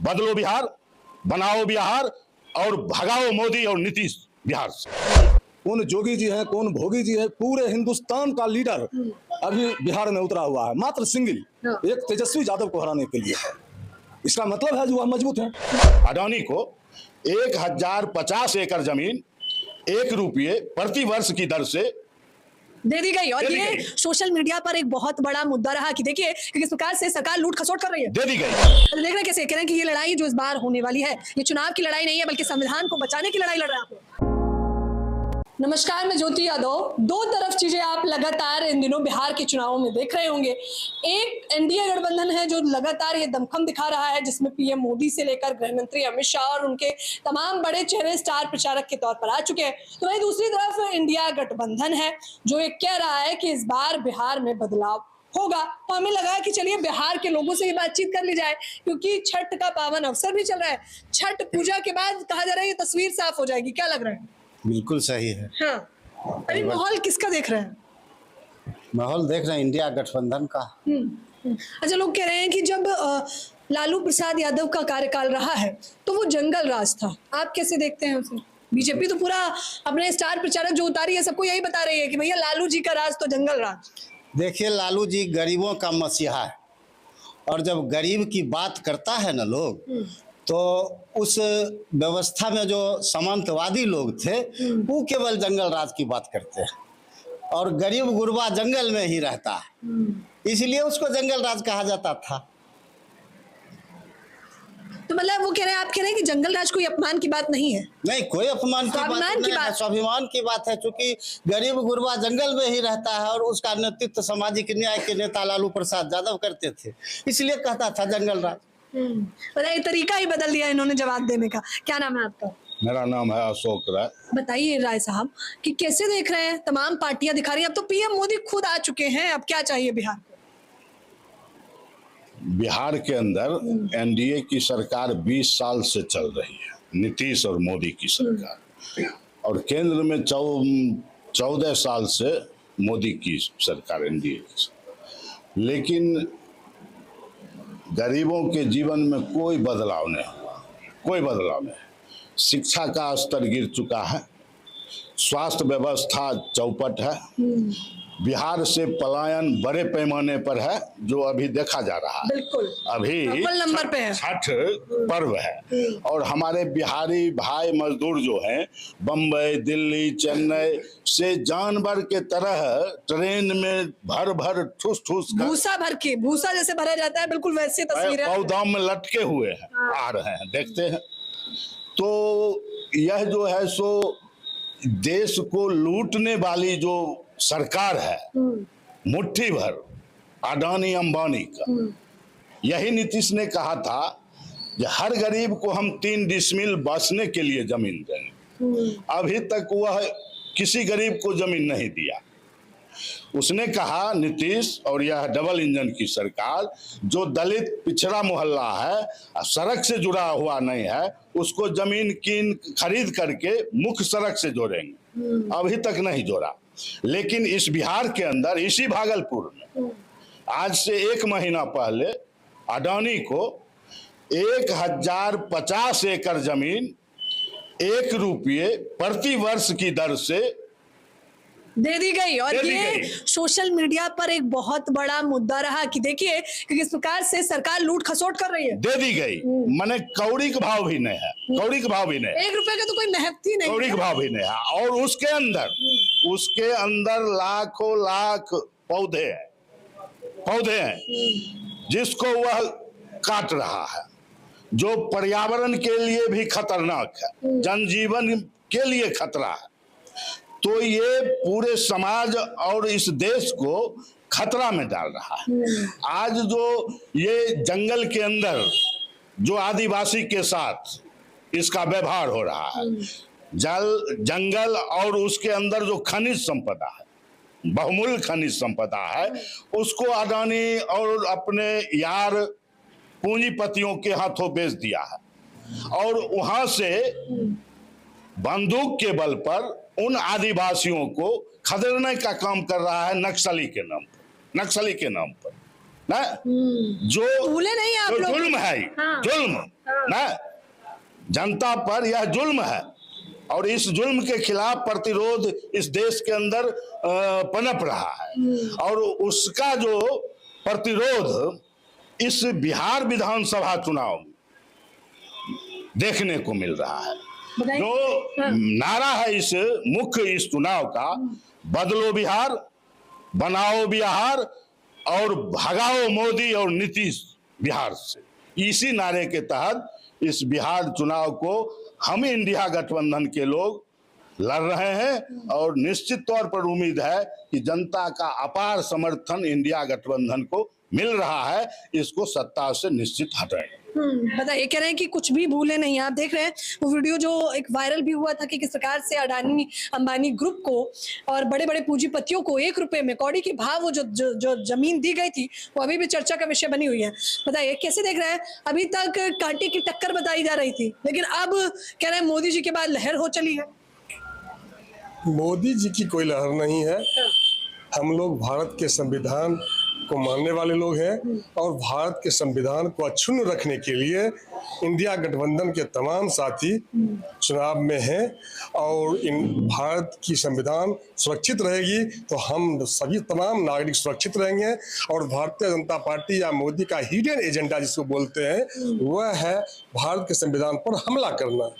बदलो बिहार, बनाओ बिहार और भगाओ मोदी और नीतीश बिहार से। कौन जोगी जी है, कौन भोगी जी है, पूरे हिंदुस्तान का लीडर अभी बिहार में उतरा हुआ है, मात्र सिंगल एक तेजस्वी यादव को हराने के लिए। इसका मतलब है जो वह मजबूत है। अडानी को 1050 एकड़ जमीन 1 रुपये प्रति वर्ष की दर से दे दी गई। और ये सोशल मीडिया पर एक बहुत बड़ा मुद्दा रहा कि देखिए कि किस प्रकार से सरकार लूट खसोट कर रही है। दे दी गई। तो देख रहे हैं कैसे कह रहे हैं कि ये लड़ाई जो इस बार होने वाली है ये चुनाव की लड़ाई नहीं है बल्कि संविधान को बचाने की लड़ाई लड़ रहे हैं आप लोग। नमस्कार, मैं ज्योति यादव। दो तरफ चीजें आप लगातार इन दिनों बिहार के चुनावों में देख रहे होंगे। एक एनडीए गठबंधन है जो लगातार ये दमखम दिखा रहा है, जिसमें पीएम मोदी से लेकर गृह मंत्री अमित शाह और उनके तमाम बड़े चेहरे स्टार प्रचारक के तौर पर आ चुके हैं। तो वहीं दूसरी तरफ इंडिया गठबंधन है जो ये कह रहा है कि इस बार बिहार में बदलाव होगा। तो हमें लगा कि चलिए बिहार के लोगों से ही बातचीत कर ली जाए, क्योंकि छठ का पावन अवसर भी चल रहा है। छठ पूजा के बाद कहा जा रहा है ये तस्वीर साफ हो जाएगी, क्या लग रहा है? बिल्कुल सही है। हाँ, अभी माहौल किसका देख रहे हैं? माहौल देख रहे हैं इंडिया गठबंधन का। अच्छा, लोग कह रहे हैं कि जब लालू प्रसाद यादव का कार्यकाल रहा है तो वो जंगल राज था। आप कैसे देखते हैं उसे? बीजेपी तो पूरा अपने स्टार प्रचारक जो उतारी है सबको यही बता रही है कि भैया लालू जी का राज तो जंगल राज। देखिए, लालू जी गरीबों का मसीहा है, और जब गरीब की बात करता है ना लोग, तो उस व्यवस्था में जो सामंतवादी लोग थे वो केवल जंगल राज की बात करते हैं, और गरीब गुरबा जंगल में ही रहता है, इसलिए उसको जंगल राज कहा जाता था। तो मतलब वो कह रहे हैं, आप कह रहे हैं कि जंगल राज कोई अपमान की बात नहीं है? नहीं, कोई अपमान की बात नहीं है, स्वाभिमान की बात है। चूंकि गरीब गुरबा जंगल में ही रहता है और उसका नेतृत्व सामाजिक न्याय के नेता लालू प्रसाद यादव करते थे, इसलिए कहता था जंगल राज। बताइए, तरीका ही बदल दिया इन्होंने जवाब देने का। क्या नाम है आपका? मेरा नाम है अशोक राय। बताइए राय साहब कि कैसे देख रहे हैं, तमाम पार्टियां दिखा रही हैं, अब तो पीएम मोदी खुद आ चुके हैं, अब क्या चाहिए बिहार को? बिहार के अंदर एनडीए की सरकार 20 साल से चल रही है, नीतीश और मोदी की सरकार, और केंद्र में 14 साल से मोदी की सरकार, एनडीए की सरकार। लेकिन गरीबों के जीवन में कोई बदलाव नहीं हुआ, कोई बदलाव नहीं। शिक्षा का स्तर गिर चुका है, स्वास्थ्य व्यवस्था चौपट है, बिहार से पलायन बड़े पैमाने पर है जो अभी देखा जा रहा है। बिल्कुल, अभी नंबर पे है। छठ पर्व है और हमारे बिहारी भाई मजदूर जो हैं बम्बई, दिल्ली, चेन्नई से जानवर के तरह ट्रेन में भर भर ठूस ठूस भूसा भर के, भूसा जैसे भरा जाता है, बिल्कुल वैसे तस्वीर है, पौधाम में लटके हुए हैं, आ रहे हैं, देखते हैं। तो यह जो है सो देश को लूटने वाली जो सरकार है, मुट्ठी भर अडानी अंबानी का। यही नीतीश ने कहा था कि हर गरीब को हम 3 डिसमिल बसने के लिए जमीन देंगे। अभी तक वह किसी गरीब को जमीन नहीं दिया। उसने कहा नीतीश और यह डबल इंजन की सरकार, जो दलित पिछड़ा मोहल्ला है, सड़क से जुड़ा हुआ नहीं है, उसको जमीन खरीद करके मुख्य सड़क से जोड़ेंगे। अभी तक नहीं जोड़ा। लेकिन इस बिहार के अंदर, इसी भागलपुर में आज से 1 महीना पहले अडानी को 1050 एकड़ जमीन 1 रुपये प्रति वर्ष की दर से दे दी गई। और ये सोशल मीडिया पर एक बहुत बड़ा मुद्दा रहा कि देखिए कि किस प्रकार से सरकार लूट खसोट कर रही है। दे दी गई, माने कौड़ी का भाव भी नहीं है, कौड़ी का भाव भी नहीं, 1 रुपए का तो कोई महत्व ही नहीं, कौड़ी का भाव भी नहीं है। और उसके अंदर लाखों लाख पौधे हैं जिसको वह काट रहा है, जो पर्यावरण के लिए भी खतरनाक है, जनजीवन के लिए खतरा है। तो ये पूरे समाज और इस देश को खतरा में डाल रहा है। आज जो ये जंगल के अंदर जो आदिवासी के साथ इसका व्यवहार हो रहा है, जंगल और उसके अंदर जो खनिज संपदा है, बहुमूल्य खनिज संपदा है, उसको अडानी और अपने यार पूंजीपतियों के हाथों बेच दिया है। और वहां से बंदूक के बल पर उन आदिवासियों को खदेड़ने का काम कर रहा है नक्सली के नाम पर ना, जो भूले नहीं आप लोग, जुल्म है, हाँ, जुल्म ना, जनता पर यह जुल्म है और इस जुल्म के खिलाफ प्रतिरोध इस देश के अंदर पनप रहा है और उसका जो प्रतिरोध इस बिहार विधानसभा चुनाव में देखने को मिल रहा है। जो नारा है इस चुनाव का, बदलो बिहार, बनाओ बिहार और भगाओ मोदी और नीतीश बिहार से, इसी नारे के तहत इस बिहार चुनाव को हम इंडिया गठबंधन के लोग लड़ रहे हैं और निश्चित तौर पर उम्मीद है कि जनता का अपार समर्थन इंडिया गठबंधन को मिल रहा है, इसको सत्ता से निश्चित हटाएंगे। बताइए, कह रहे हैं कि कुछ भी भूले नहीं। आप देख रहे हैं वो वीडियो जो एक वायरल भी हुआ था कि किस प्रकार से अडानी अंबानी ग्रुप को और बड़े बड़े पूंजीपतियों को 1 रुपए में कौड़ी की भाव वो जो जमीन दी गई थी वो अभी भी चर्चा का विषय बनी हुई है। बताइए कैसे देख रहे हैं? अभी तक कांटे की टक्कर बताई जा रही थी, लेकिन अब कह रहे हैं मोदी जी के बाद लहर हो चली है। मोदी जी की कोई लहर नहीं है। हम लोग भारत के संविधान को मानने वाले लोग हैं और भारत के संविधान को अक्षुण्ण रखने के लिए इंडिया गठबंधन के तमाम साथी चुनाव में हैं और इन भारत की संविधान सुरक्षित रहेगी तो हम सभी तमाम नागरिक सुरक्षित रहेंगे और भारतीय जनता पार्टी या मोदी का हिडन एजेंडा जिसको बोलते हैं वह है भारत के संविधान पर हमला करना।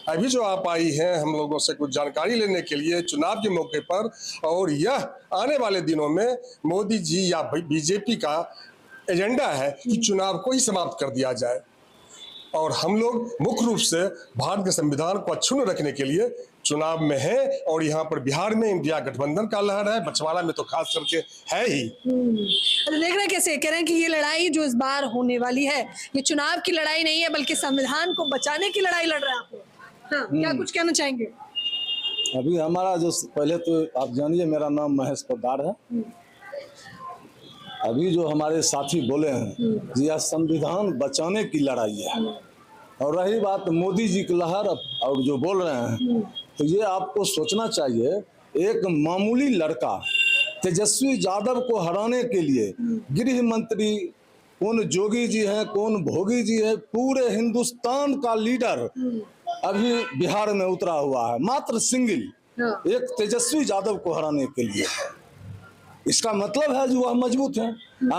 अभी जो आप आई हैं हम लोगों से कुछ जानकारी लेने के लिए चुनाव के मौके पर, और यह आने वाले दिनों में मोदी जी या बीजेपी का एजेंडा है कि चुनाव को ही समाप्त कर दिया जाए और हम लोग मुख्य रूप से भारत के संविधान को अक्षुण्ण रखने के लिए चुनाव में है और यहाँ पर बिहार में इंडिया गठबंधन का लहर है, बछवाड़ा में तो खास करके है ही। देख रहे हैं कैसे कह रहे हैं कि ये लड़ाई जो इस बार होने वाली है ये चुनाव की लड़ाई नहीं है बल्कि संविधान को बचाने की लड़ाई लड़ रहे हैं आप लोग। हाँ, क्या कुछ कहना चाहेंगे? अभी हमारा जो पहले तो आप जानिए मेरा नाम महेश पोद्दार है। अभी जो हमारे साथी बोले हैं यह संविधान बचाने की लड़ाई है और रही बात मोदी जी की लहर और जो बोल रहे हैं तो ये आपको सोचना चाहिए, एक मामूली लड़का तेजस्वी यादव को हराने के लिए गृह मंत्री कौन जोगी जी हैं कौन भोगी जी है, पूरे हिंदुस्तान का लीडर अभी बिहार में उतरा हुआ है मात्र सिंगल एक तेजस्वी यादव को हराने के लिए। इसका मतलब है जो वह मजबूत है।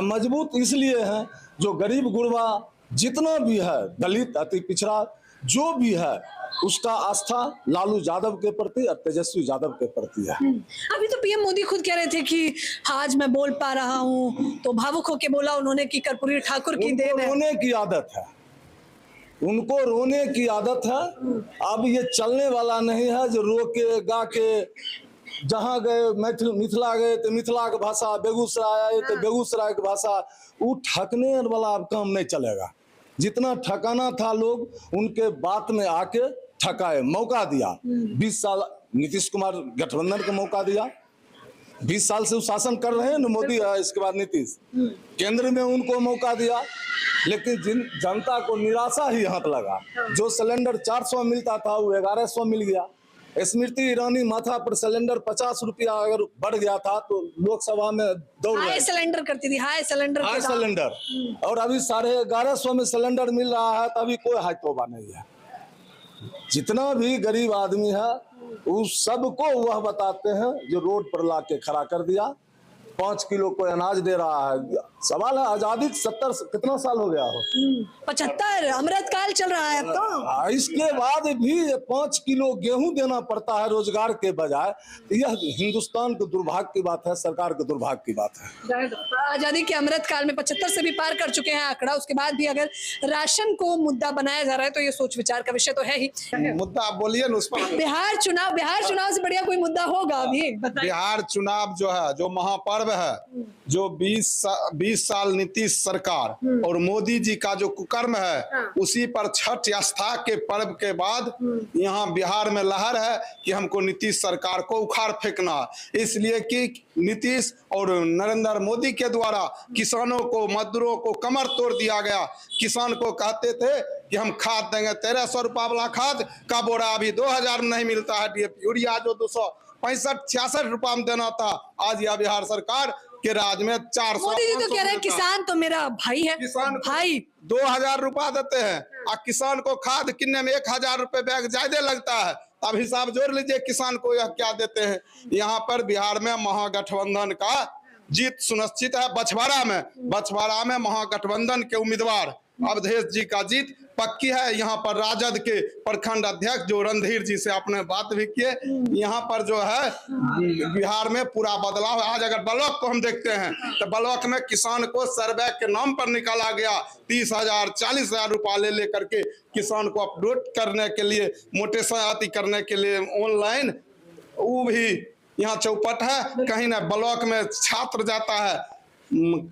मजबूत इसलिए है जो गरीब गुरबा जितना भी है, दलित अति पिछड़ा जो भी है, उसका आस्था लालू यादव के प्रति और तेजस्वी यादव के प्रति है। अभी तो पीएम मोदी खुद कह रहे थे कि आज मैं बोल पा रहा हूँ, तो भावुक होके बोला उन्होंने कि कर्पूरी ठाकुर की देन है। रोने की आदत है, उनको रोने की आदत है। अब ये चलने वाला नहीं है जो रो के गा के, जहाँ गए मिथिला गए तो मिथिला की भाषा, बेगूसराय आए तो बेगूसराय की भाषा, वो ठकने वाला अब काम नहीं चलेगा। जितना ठकाना था लोग उनके बात में आके ठकाए, मौका दिया। 20 साल नीतीश कुमार गठबंधन को मौका दिया, 20 साल से वो शासन कर रहे हैं ना मोदी, इसके बाद नीतीश केंद्र में उनको मौका दिया, लेकिन जिन जनता को निराशा ही हाथ लगा। जो सिलेंडर 400 मिलता था वो 1100 मिल गया। स्मृति ईरानी माथा पर सिलेंडर 50 रुपया अगर बढ़ गया था तो लोकसभा में दौड़ हाई सिलेंडर करती थी, हाई सिलेंडर और अभी 1150 में सिलेंडर मिल रहा है, तभी कोई हाई तौबा नहीं है। जितना भी गरीब आदमी है उस सबको वह बताते हैं जो रोड पर ला के खड़ा कर दिया। 5 किलो कोई अनाज दे रहा है। सवाल है आजादी 70 कितना साल हो गया हो? 75 अमृत काल चल रहा है अब तो। इसके बाद भी 5 किलो गेहूं देना पड़ता है रोजगार के बजाय। यह हिंदुस्तान के दुर्भाग्य की बात है, सरकार के दुर्भाग्य की बात है। आजादी के अमृत काल में 75 से भी पार कर चुके हैं आंकड़ा, उसके बाद भी अगर राशन को मुद्दा बनाया जा रहा है तो ये सोच विचार का विषय तो है ही। मुद्दा आप बोलिए ना उस पर। बिहार चुनाव से बढ़िया कोई मुद्दा होगा अभी? बिहार चुनाव जो है, जो महापर्व है, जो 20 साल नीतीश सरकार और मोदी जी का जो कुकर्म है, उसी पर छठ आस्था के पर्व के बाद यहाँ बिहार में लहर है कि हमको नीतीश सरकार को उखाड़ फेंकना, इसलिए कि नीतीश और नरेंद्र मोदी के द्वारा किसानों को, मजदूरों को कमर तोड़ दिया गया। किसान को कहते थे कि हम खाद देंगे, 1300 रुपया वाला खाद का बोरा अभी 2000 में नहीं मिलता है। डीएपी यूरिया जो 265-66 रुपया में देना था, आज यह बिहार सरकार के राज में 400। मोदी जी तो कह रहे हैं किसान तो मेरा भाई है, किसान भाई 2000 रुपया देते हैं, और किसान को खाद किनने में 1000 रुपए बैग ज्यादा लगता है। अब हिसाब जोड़ लीजिए किसान को यह क्या देते हैं। यहाँ पर बिहार में महागठबंधन का जीत सुनिश्चित है। बछवाड़ा में महागठबंधन के उम्मीदवार अवधेश जी का जीत पक्की है। यहाँ पर राजद के प्रखंड अध्यक्ष जो रणधीर जी से आपने बात भी किए, यहाँ पर जो है बिहार में पूरा बदलाव। आज अगर ब्लॉक को हम देखते हैं तो ब्लॉक में किसान को सर्वे के नाम पर निकाला गया 30,000 40,000 रुपया ले करके किसान को अपडेट करने के लिए, मोटेशन करने के लिए ऑनलाइन, वो भी यहाँ चौपट है। कहीं ना ब्लॉक में छात्र जाता है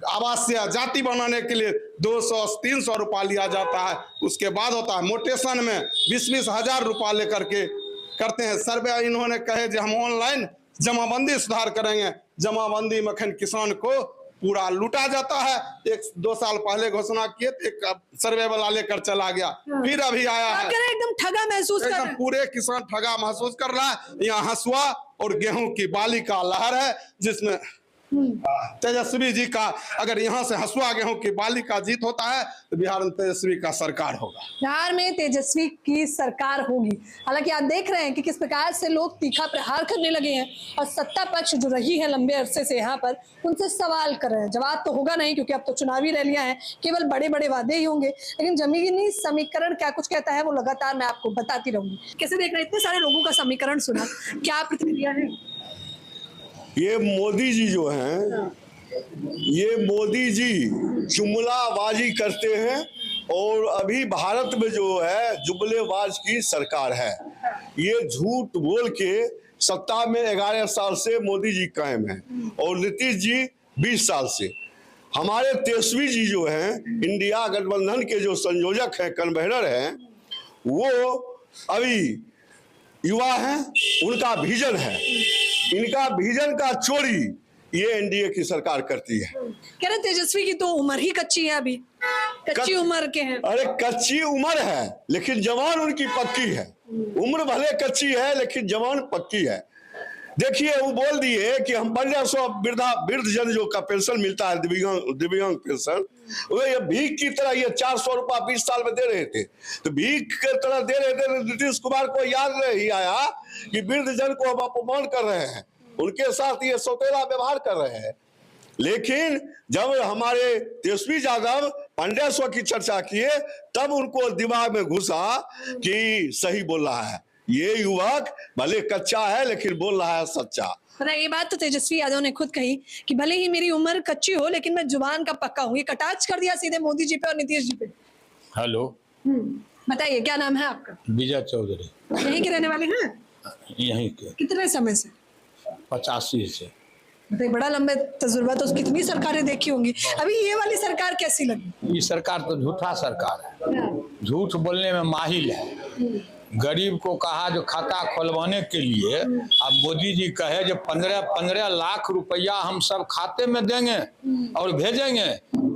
आवासीय जाति बनाने के लिए 200-300 रुपया लिया जाता है। उसके बाद होता है मोटेशन में 20-20 हजार रुपया लेकर के करते हैं सर्वे। इन्होंने कहे कि हम ऑनलाइन जमाबंदी सुधार करेंगे। जमाबंदी में किसान को पूरा लूटा जाता है। 1-2 साल पहले घोषणा किए थे, एक सर्वे वाला लेकर चला गया, फिर अभी आया है। एकदम ठगा महसूस कर रहे हैं। पूरे किसान ठगा महसूस कर रहा है। यहाँ हसुआ और गेहूं की बाली का लहर है, जिसमें तेजस्वी जी का, अगर यहाँ से हसुआ गेहूं की बाली का जीत होता है तो बिहार में तेजस्वी का सरकार होगा। बिहार में तेजस्वी की सरकार होगी। हालांकि आप देख रहे हैं कि किस प्रकार से लोग तीखा प्रहार करने लगे हैं और सत्ता पक्ष जो रही है लंबे अरसे से यहाँ पर उनसे सवाल कर रहे हैं। जवाब तो होगा नहीं, क्योंकि अब तो चुनावी रैलियां हैं, केवल बड़े बड़े वादे ही होंगे। लेकिन जमीनी समीकरण क्या कुछ कहता है वो लगातार मैं आपको बताती रहूंगी। कैसे देख रहे हैं, इतने सारे लोगों का समीकरण सुना, क्या प्रतिक्रिया है? ये मोदी जी जो हैं, ये मोदी जी जुमलाबाजी करते हैं और अभी भारत में जो है जुमलेबाज की सरकार है। ये झूठ बोल के सत्ता में 11 साल से मोदी जी कायम है और नीतीश जी 20 साल से। हमारे तेजस्वी जी जो हैं, इंडिया गठबंधन के जो संयोजक हैं, कन्वेनर हैं, वो अभी युवा हैं, उनका विजन है। इनका विजन का चोरी ये एनडीए की सरकार करती है। कह रहे तेजस्वी की तो उम्र ही कच्ची है, अभी कच्ची उम्र के हैं। अरे कच्ची उम्र है लेकिन जवान उनकी पक्की है। उम्र भले कच्ची है लेकिन जवान पक्की है। देखिए, वो बोल दिए कि हम 1500 वृद्ध जन जो का पेंशन मिलता है, दिव्यांग पेंशन, वो ये भीख की तरह ये 400 रुपया 20 साल में दे रहे थे। तो भीख की तरह दे रहे थे। नीतीश कुमार को याद नहीं आया कि वृद्ध जन को हम अपमान कर रहे हैं, उनके साथ ये सौतेला व्यवहार कर रहे हैं। लेकिन जब हमारे तेजस्वी यादव 1500 की चर्चा किए तब उनको दिमाग में घुसा कि सही बोल रहा है, ये युवक भले कच्चा है लेकिन बोल रहा है सच्चा। ये बात तो तेजस्वी यादव ने खुद कही कि भले ही मेरी उम्र कच्ची हो लेकिन मैं जुबान का पक्का हूँ। ये कटाक्ष कर दिया सीधे मोदी जी पे और नीतीश जी पे। हेलो, बताइए क्या नाम है आपका? विजय चौधरी। यहीं के रहने वाले हैं? यहीं के। कितने समय से? 85 से। बताइए, बड़ा लंबे तजुर्बा, तो कितनी सरकारें देखी होंगी। अभी ये वाली सरकार कैसी लगी? ये सरकार तो झूठा सरकार है, झूठ बोलने में माहिर है। गरीब को कहा जो खाता खुलवाने के लिए, अब मोदी जी कहे जो 15 लाख रुपया हम सब खाते में देंगे और भेजेंगे।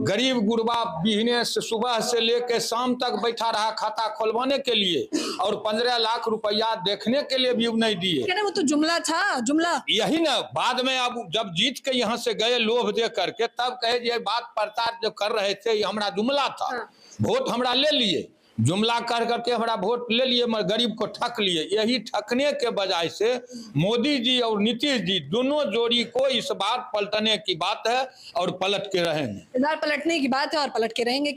गरीब गुरबा बिहने से सुबह से लेकर शाम तक बैठा रहा खाता खुलवाने के लिए और 15 लाख रुपया देखने के लिए भी नहीं दिए। वो तो जुमला था, जुमला यही ना। बाद में अब जब जीत के यहाँ से गए लोभ दे करके, तब कहे ये बात प्रचार जो कर रहे थे ये हमारा जुमला था। वोट हमरा ले लिए, जुमला कर करके हमारा वोट ले लिए, मगर गरीब को ठक लिए। यही ठकने के बजाय से मोदी जी और नीतीश जी दोनों जोड़ी को इस बार पलटने की बात है और पलट के रहेंगे। इस बार पलटने की बात है और पलट के रहेंगे।